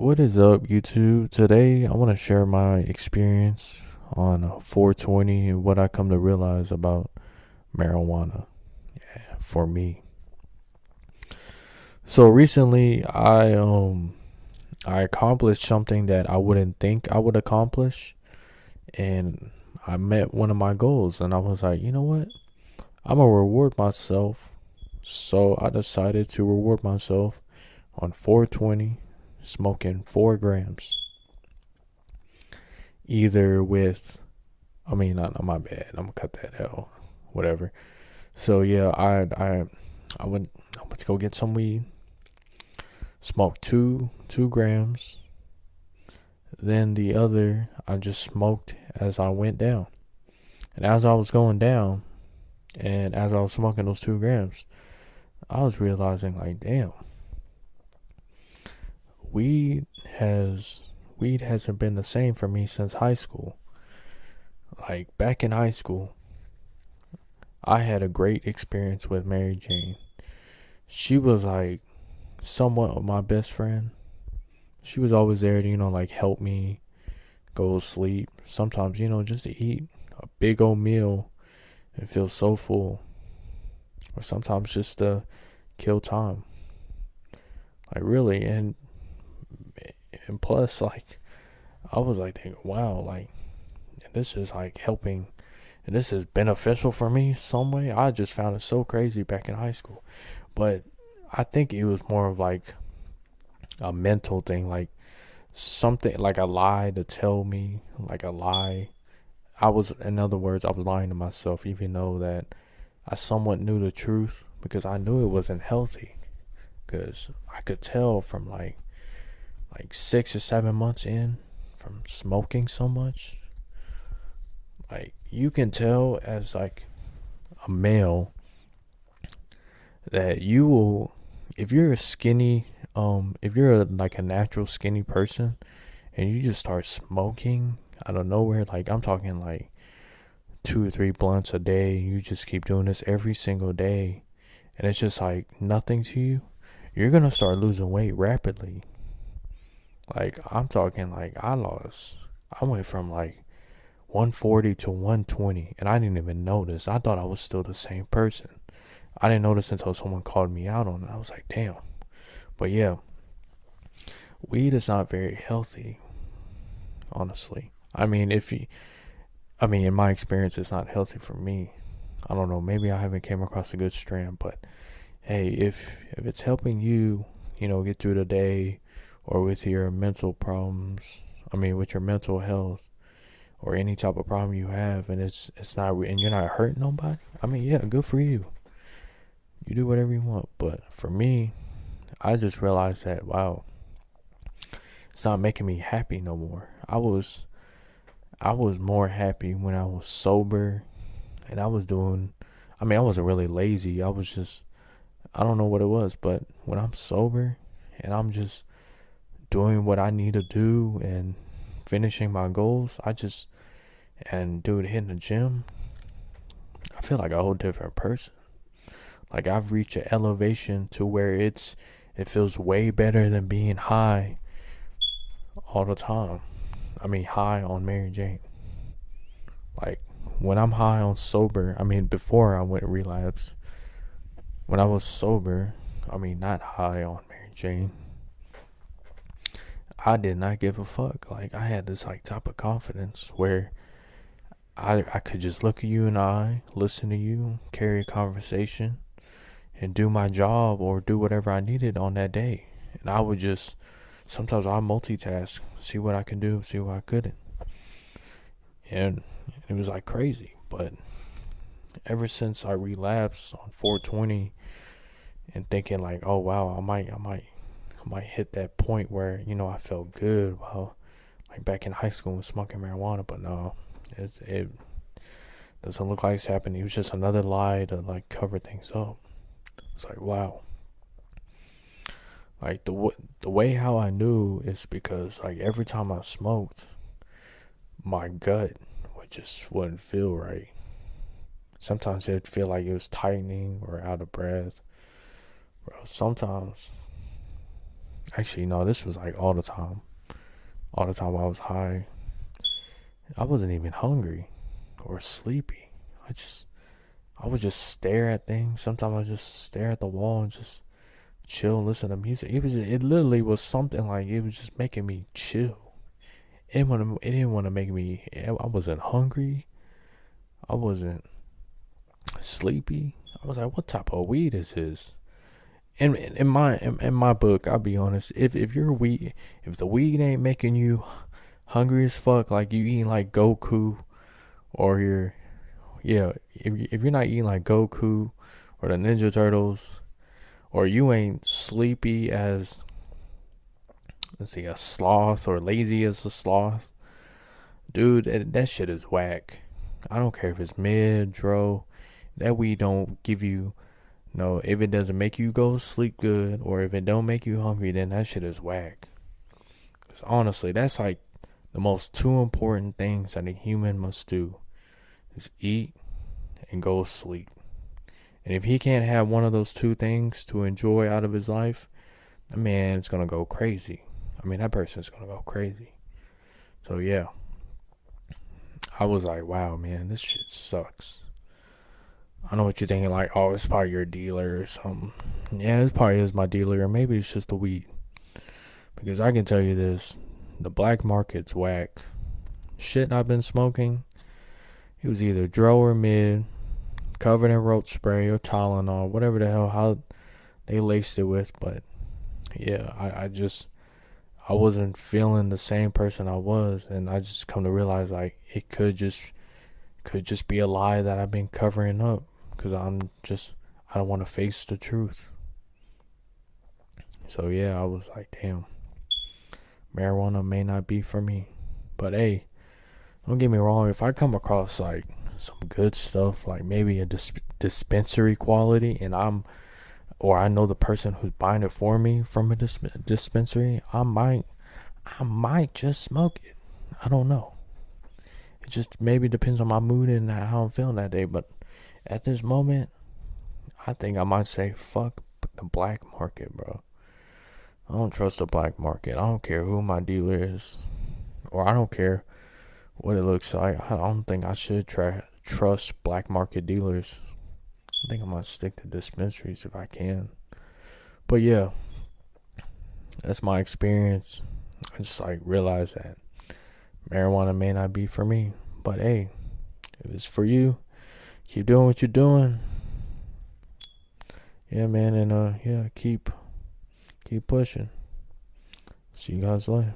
What is up, YouTube? Today, I want to share my experience on 420 and what I come to realize about marijuana for me. So recently, I accomplished something that I wouldn't think I would accomplish, and I met one of my goals, and I was like, you know what? I'm gonna reward myself. So I decided to reward myself on 420, smoking 4 grams, either with not my bad. I'm gonna cut that out. Whatever. So yeah, I went to go get some weed, smoked two grams. Then the other I just smoked as I went down. And as I was going down and as I was smoking those 2 grams, I was realizing like, damn, weed has weed hasn't been the same for me since high school. Like back in high school, I had a great experience with Mary Jane. She was like somewhat of my best friend. She was always there to, like help me go to sleep. Sometimes, just to eat a big old meal and feel so full. Or sometimes just to kill time. Like really, and plus like I was like thinking, wow, like this is like helping and this is beneficial for me some way. I just found it so crazy back in high school. But I think it was more of like a mental thing, like something like a lie to tell me, like a lie. In other words, I was lying to myself, even though that I somewhat knew the truth because I knew it wasn't healthy. Because I could tell from like 6 or 7 months in from smoking so much. Like you can tell as like a male that you will, if you're a skinny, if you're like a natural skinny person and you just start smoking out of nowhere, like I'm talking like 2 or 3 blunts a day, you just keep doing this every single day, and it's just like nothing to you, you're gonna start losing weight rapidly. Like I'm talking like I went from like 140 to 120 and I didn't even notice. I thought I was still the same person. I didn't notice until someone called me out on it. I was like, damn. But yeah, weed is not very healthy, honestly. In my experience, it's not healthy for me. I don't know. Maybe I haven't came across a good strand, but hey, if it's helping you, get through the day, or with your mental problems, with your mental health, or any type of problem you have, and it's not, and you're not hurting nobody. Yeah, good for you. You do whatever you want. But for me, I just realized that wow, it's not making me happy no more. I was more happy when I was sober, and I was doing. I wasn't really lazy. I was just, I don't know what it was, but when I'm sober and I'm just doing what I need to do and finishing my goals, and dude, hitting the gym, I feel like a whole different person. Like I've reached an elevation to where it feels way better than being high all the time. High on Mary Jane. Like when I'm high on sober, before I went relapse, when I was sober, not high on Mary Jane, I did not give a fuck. Like I had this like type of confidence where I could just look at you in the eye, listen to you, carry a conversation, and do my job or do whatever I needed on that day. And I would just, sometimes I multitask, see what I can do, see what I couldn't. And it was like crazy. But ever since I relapsed on 420 and thinking like, oh wow, I might hit that point where, I felt good while like back in high school with smoking marijuana, but no, it doesn't look like it's happening. It was just another lie to like cover things up. It's like wow. Like the way how I knew is because like every time I smoked, my gut wouldn't feel right. Sometimes it'd feel like it was tightening or out of breath. Bro, sometimes Actually, no, this was like all the time. All the time I was high. I wasn't even hungry or sleepy. I would just stare at things. Sometimes I would just stare at the wall and just chill, listen to music. It literally was something like it was just making me chill. It didn't want to make me. I wasn't hungry. I wasn't sleepy. I was like, what type of weed is this? In my book, I'll be honest. If your weed, if the weed ain't making you hungry as fuck, like you eating like Goku, or if you're not eating like Goku or the Ninja Turtles, or you ain't sleepy as, let's see, a sloth, or lazy as a sloth, dude, that shit is whack. I don't care if it's mid, dro. That weed don't give you no. If it doesn't make you go sleep good, or if it don't make you hungry, then that shit is whack. Cause honestly, that's like the most two important things that a human must do is eat and go sleep. And if he can't have one of those two things to enjoy out of his life, that man's gonna go crazy. I mean, that person's gonna go crazy. So yeah, I was like, wow, man, this shit sucks. I know what you're thinking, like, oh, it's probably your dealer or something. Yeah, it probably is my dealer, or maybe it's just the weed. Because I can tell you this, the black market's whack. Shit I've been smoking, it was either dro or mid, covered in roach spray or Tylenol, whatever the hell how they laced it with. But yeah, I wasn't feeling the same person I was, and I just come to realize like it could just be a lie that I've been covering up, because I don't want to face the truth. So yeah, I was like, damn, marijuana may not be for me. But hey, don't get me wrong, if I come across like some good stuff, like maybe a dispensary quality, and I know the person who's buying it for me from a dispensary, I might just smoke it. I don't know. It just maybe depends on my mood and how I'm feeling that day. But at this moment, I think I might say fuck the black market, bro. I don't trust the black market. I don't care who my dealer is, or I don't care what it looks like. I don't think I should trust black market dealers. I think I might stick to dispensaries if I can. But yeah, that's my experience. I just like realized that marijuana may not be for me. But hey, if it's for you, keep doing what you're doing. Yeah, man, and yeah, keep pushing. See you guys later.